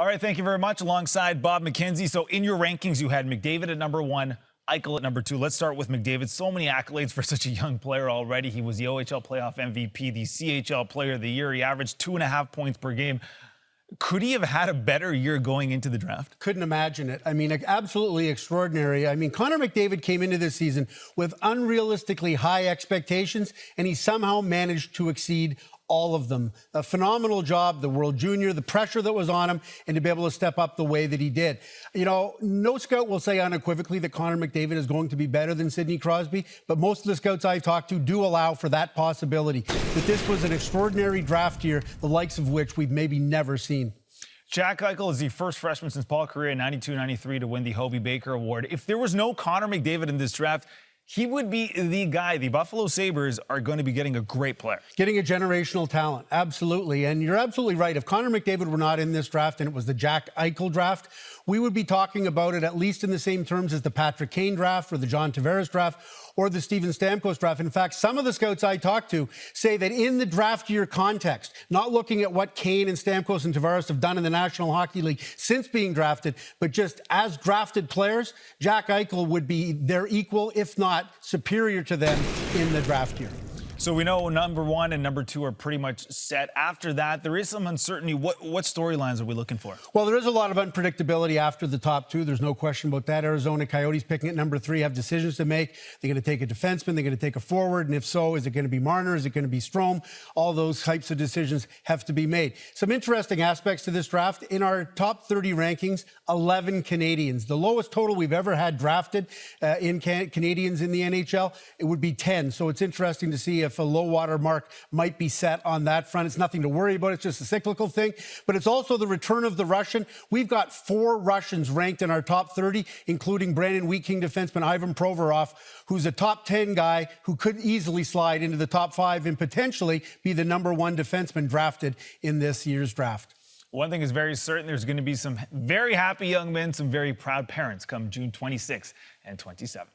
All right, thank you very much. Alongside Bob Mckenzie. So in your rankings, you had McDavid at number 1, Eichel at number 2. Let's start with McDavid. So many accolades for such a young player already. He was the OHL playoff MVP, the CHL player of the year. He averaged 2.5 points per game. Could he have had a better year going into the draft? Couldn't imagine it. I mean, absolutely extraordinary. I mean, Connor McDavid came into this season with unrealistically high expectations, and he somehow managed to exceed all of them. A phenomenal job, the World Junior, the pressure that was on him, and to be able to step up the way that he did. You know, no scout will say unequivocally that Connor McDavid is going to be better than Sidney Crosby, but most of the scouts I've talked to do allow for that possibility, that this was an extraordinary draft year, the likes of which we've maybe never seen. Jack Eichel is the first freshman since Paul Kariya in 92-93 to win the Hobey Baker Award. If there was no Connor McDavid in this draft, he would be the guy. The Buffalo Sabres are going to be getting a great player. Getting a generational talent, absolutely. And you're absolutely right. If Connor McDavid were not in this draft and it was the Jack Eichel draft, we would be talking about it at least in the same terms as the Patrick Kane draft or the John Tavares draft or the Steven Stamkos draft. In fact, some of the scouts I talked to say that in the draft year context, not looking at what Kane and Stamkos and Tavares have done in the National Hockey League since being drafted, but just as drafted players, Jack Eichel would be their equal, if not superior to them in the draft year. So we know number 1 and number 2 are pretty much set. After that, there is some uncertainty. What storylines are we looking for? Well, there is a lot of unpredictability after the top 2. There's no question about that. Arizona Coyotes picking at number 3 have decisions to make. They're going to take a defenseman. They're going to take a forward. And if so, is it going to be Marner? Is it going to be Strome? All those types of decisions have to be made. Some interesting aspects to this draft. In our top 30 rankings, 11 Canadians. The lowest total we've ever had drafted in Canadians in the NHL, it would be 10. So it's interesting to see if a low water mark might be set on that front. It's nothing to worry about. It's just a cyclical thing. But it's also the return of the Russian. We've got 4 Russians ranked in our top 30, including Brandon Wheat King defenseman Ivan Provorov, who's a top 10 guy who could easily slide into the top 5 and potentially be the number 1 defenseman drafted in this year's draft. One thing is very certain, there's going to be some very happy young men, some very proud parents come June 26th and 27th.